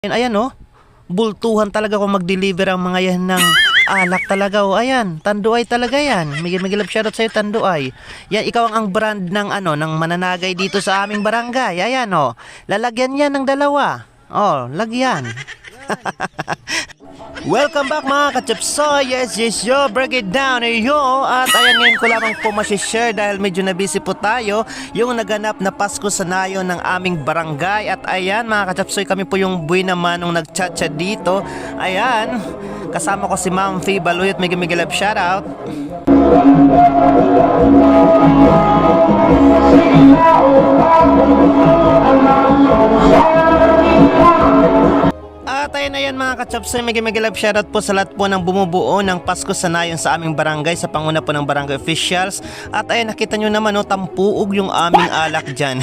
Ayan oh, bultuhan talaga kung mag-deliver ang mga yan ng alak talaga oh. Ayan, Tanduay talaga yan. May love shoutout sa'yo, Tanduay. Yan, ikaw ang brand ng ng mananagay dito sa aming barangay. Ayan oh, lalagyan yan ng dalawa. Oh, lagyan. Welcome back mga kachapsoy. Yes, yo, break it down yo. At ayan, ngayon ko lamang po masishare dahil medyo na busy po tayo yung naganap na Pasko sa Nayon ng aming barangay. At ayan mga kachapsoy, kami po yung buhay naman nung nagchat-chat dito. Ayan, kasama ko si Ma'am Fee Baluyot. May love shoutout. At ayun na yan mga kachapsoy, may love shoutout po sa lahat po ng bumubuo ng Pasko sa Nayon sa aming barangay, sa panguna po ng barangay officials. At ayun, nakita nyo naman tampuog yung aming alak dyan.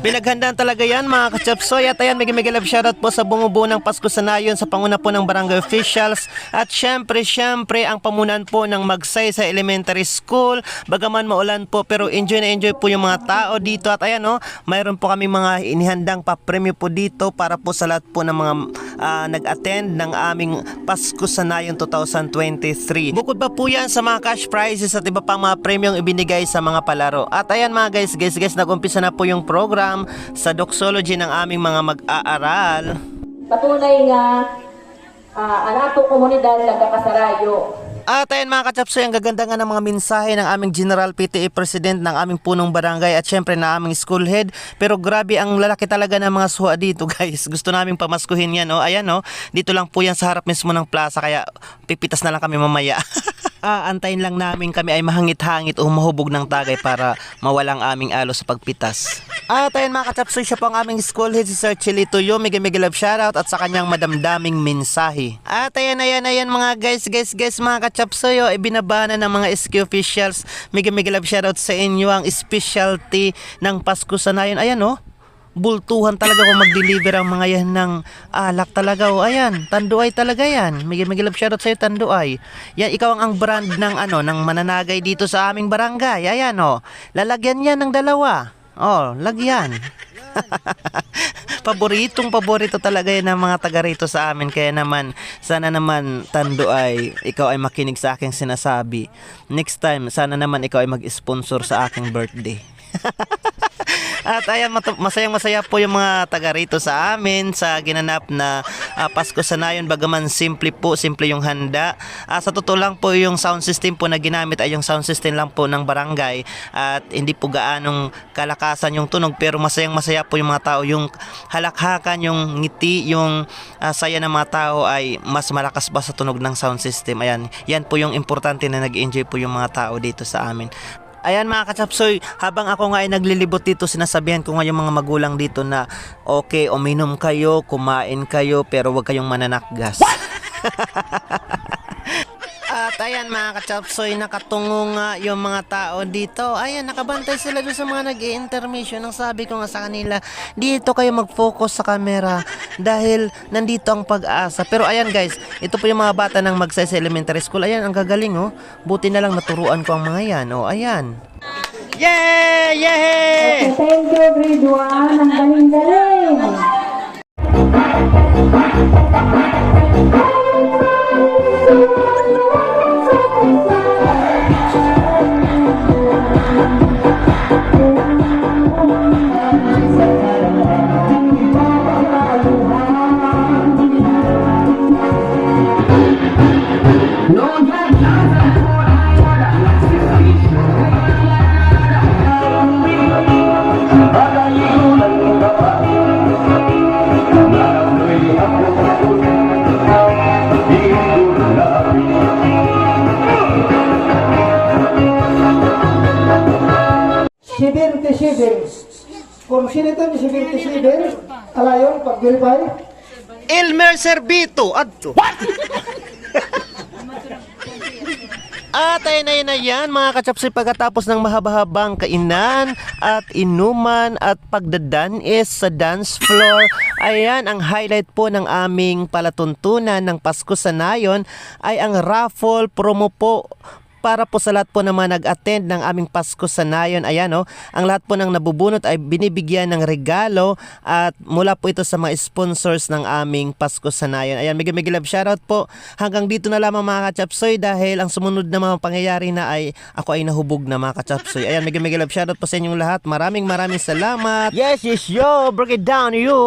Pinaghandaan talaga yan mga kachapsoy. At ayan, may love shoutout po sa bumubuo ng Pasko sa Nayon sa panguna po ng barangay officials. At syempre ang pamunan po ng Magsay sa elementary school. Bagaman maulan po, pero enjoy na enjoy po yung mga tao dito. At ayan mayroon po kami mga inihandang pa-premyo po dito para po sa lahat po ng mga nag-attend ng aming Pasko sa Nayon 2023. Bukod pa po yan sa mga cash prizes at iba pang mga premyong ibinigay sa mga palaro. At ayan mga guys, nag-umpisa na po yung program sa doxology ng aming mga mag-aaral. Patunay nga ang atong komunidad nagkakasarayo. At ayun mga kachapsoy, ang gaganda nga ng mga mensahe ng aming General PTA President ng aming punong barangay at syempre na aming school head. Pero grabe ang lalaki talaga ng mga suha dito guys. Gusto naming pamaskuhin yan ayan dito lang po yan sa harap mismo ng plaza, kaya pipitas na lang kami mamaya. Antayin lang namin kami ay mahangit-hangit o mahubog ng tagay para mawalang aming alo sa pagpitas. At ayun mga kachapsoy, siya po ang aming school head si Sir Chilito Yo. May love shoutout at sa kanyang madamdaming mensahe. At ayan mga guys mga kachapsoy, ibinabana ng mga SQ officials. May love shoutout sa inyo ang specialty ng Pasko sa Nayon. Ayan bultuhan talaga kung mag-deliver ang mga yan ng alak talaga ayan, Tanduay talaga yan. May love shoutout sa'yo, Tanduay. Yan, ikaw ang brand ng ng mananagay dito sa aming barangay. Ayan lalagyan yan ng dalawa. Oh, lagyan. Paborito talaga yan ng mga taga rito sa amin. Kaya naman, sana naman Tanduay, ikaw ay makinig sa aking sinasabi. Next time, sana naman ikaw ay mag-sponsor sa aking birthday. At ayan, masayang-masaya po yung mga taga rito sa amin sa ginanap na Pasko sa Nayon. Bagaman simple yung handa. Sa totoo lang po, yung sound system po na ginamit ay yung sound system lang po ng barangay at hindi po gaanong kalakasan yung tunog, pero masayang-masaya po yung mga tao. Yung halakhakan, yung ngiti, yung saya ng mga tao ay mas malakas ba sa tunog ng sound system. Ayan, yan po yung importante na nag-enjoy po yung mga tao dito sa amin. Ayan mga kachapsoy, habang ako nga ay naglilibot dito, sinasabihan ko nga yung mga magulang dito na okay, uminom kayo, kumain kayo, pero huwag kayong mananakgas. At ayan mga kachapsoy, nakatungo nga yung mga tao dito. Ayan, nakabantay sila doon sa mga nag-i-intermission. Ang sabi ko nga sa kanila, dito kayo mag-focus sa camera dahil nandito ang pag-asa. Pero ayan guys, ito po yung mga bata ng Magsay sa elementary school. Ayan, ang gagaling buti na lang naturuan ko ang mga yan ayan. Yay! Yay! Okay, thank you grade 1. Ang galing-galing. Kung sinito ni 77, alayon, pag-verify. Elmer Servito adto. At ayun na yan mga kachapsoy, pagkatapos ng mahaba-habang kainan at inuman at pagdadanis sa dance floor, ayan, ang highlight po ng aming palatuntunan ng Pasko sa Nayon ay ang raffle promo po para po sa lahat po na mga nag-attend ng aming Pasko sa Nayon. Ayan oh, ang lahat po ng nabubunot ay binibigyan ng regalo at mula po ito sa mga sponsors ng aming Pasko sa Nayon. Ayan, mega love shoutout po. Hanggang dito na lamang mga ka-chapsoy dahil ang sumunod na mga pangyayari na ay ako ay nahubog na mga ka-chapsoy. Ayan, mega love shoutout po sa inyong lahat. Maraming salamat. Yes, yo, break it down you.